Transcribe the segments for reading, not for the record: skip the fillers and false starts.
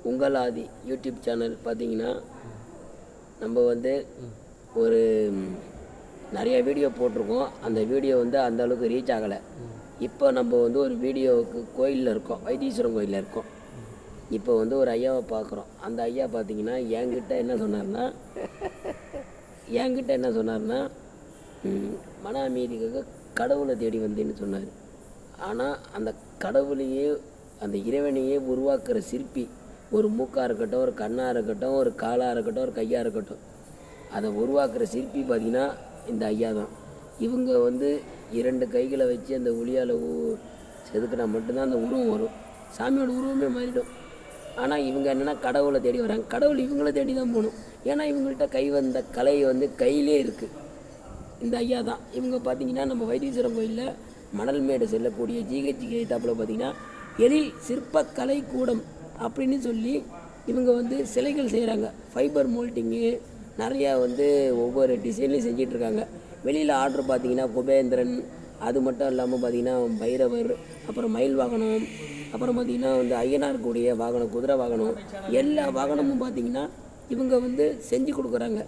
உங்கள் ஆதி YouTube channel பார்த்தீங்கன்னா நம்ம வந்து ஒரு நிறைய வீடியோ போட்டிருக்கோம். அந்த வீடியோ வந்து அந்த அளவுக்கு ரீச் ஆகலை. இப்போ நம்ம வந்து ஒரு வீடியோவுக்கு கோயிலில் இருக்கோம், வைத்தீஸ்வரன் கோயிலில் இருக்கோம். இப்போ வந்து ஒரு ஐயாவை பார்க்குறோம். அந்த ஐயா பார்த்தீங்கன்னா என்கிட்ட என்ன சொன்னார்னா மன அமைதிக்காக கடவுளை தேடி வந்தேன்னு சொன்னார். ஆனால் அந்த கடவுளையே அந்த இறைவனையே உருவாக்குற சிற்பி, ஒரு மூக்காக இருக்கட்டும், ஒரு கண்ணாக இருக்கட்டும், ஒரு காலாக இருக்கட்டும், ஒரு கையாக இருக்கட்டும், அதை உருவாக்குற சிற்பி பார்த்திங்கன்னா இந்த ஐயா தான். இவங்க வந்து 2 கைகளை வச்சு அந்த ஒளியால் செதுக்கினா மட்டும்தான் அந்த உருவம் வரும். சாமியோட உருவமே மாறிடும். ஆனால் இவங்க என்னென்னா கடவுளை தேடி வராங்க. கடவுள் இவங்கள தேடி தான் போகணும். ஏன்னா இவங்கள்ட்ட கை வந்த கலை வந்து கையிலே இருக்குது. இந்த ஐயா தான். இவங்க பார்த்திங்கன்னா நம்ம வைத்தீஸ்வரன் கோயிலில் மணல் மேடு செல்லக்கூடிய ஜிஹெச்கே தாப்பில் பார்த்திங்கன்னா எழில் சிற்பக்கலை கூடம் அப்படின்னு சொல்லி இவங்க வந்து சிலைகள் செய்கிறாங்க. ஃபைபர் மோல்டிங்கு நிறையா வந்து ஒவ்வொரு டிசைன்லையும் செஞ்சிட்ருக்காங்க. வெளியில் ஆர்டர் பார்த்திங்கன்னா குபேந்திரன், அது மட்டும் இல்லாமல் பார்த்திங்கன்னா பைரவர், அப்புறம் மயில் வாகனம், அப்புறம் பார்த்திங்கன்னா வந்து ஐயனார் கூடிய வாகனம், குதிரை வாகனம், எல்லா வாகனமும் பார்த்திங்கன்னா இவங்க வந்து செஞ்சு கொடுக்குறாங்க.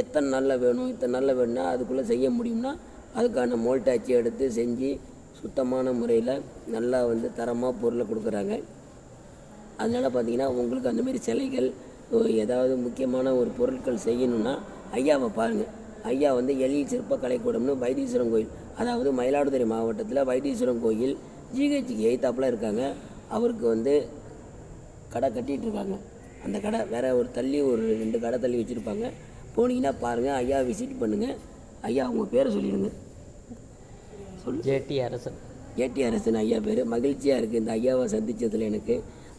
எத்தனை நாளில் வேணும், இத்தனை நாளில் வேணும்னா அதுக்குள்ளே செய்ய முடியும்னா அதுக்கான மோல்டாச்சி எடுத்து செஞ்சு சுத்தமான முறையில் நல்லா வந்து தரமாக பொருளை கொடுக்குறாங்க. அதனால் பார்த்திங்கன்னா உங்களுக்கு அந்தமாரி சிலைகள் ஏதாவது முக்கியமான ஒரு பொருட்கள் செய்யணுன்னா ஐயாவை பாருங்கள். ஐயா வந்து எழில் சிற்ப கலைக்கூடம்னு வைத்தீஸ்வரன் கோயில், அதாவது மயிலாடுதுறை மாவட்டத்தில் வைத்தீஸ்வரன் கோயில் ஜிஹெச்சுக்கு எய்த்தாப்பில் இருக்காங்க. அவருக்கு வந்து கடை கட்டிகிட்ருக்காங்க. அந்த கடை வேறு ஒரு 2 கடை தள்ளி வச்சுருப்பாங்க. போனீங்கன்னா பாருங்கள், ஐயா விசிட் பண்ணுங்கள். ஐயா உங்கள் பேரை சொல்லிடுங்க. ஜேடி அரசன் ஐயா பேர். மகிழ்ச்சியாக இருக்குது இந்த ஐயாவை சந்தித்ததில் எனக்கு.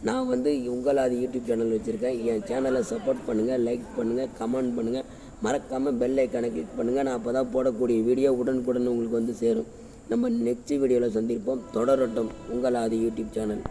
நான் வந்து உங்கள் ஆதி யூடியூப் சேனல் வச்சுருக்கேன். என் சேனலை சப்போர்ட் பண்ணுங்கள், லைக் பண்ணுங்கள், கமெண்ட் பண்ணுங்கள், மறக்காமல் பெல் ஐக்கானை கிளிக் பண்ணுங்கள். நான் அப்போ தான் போடக்கூடிய வீடியோ உடனுக்குடன் உங்களுக்கு வந்து சேரும். நம்ம நெக்ஸ்ட் வீடியோவில் சந்திப்போம். தொடரட்டும் உங்கள் ஆதி யூடியூப் சேனல்.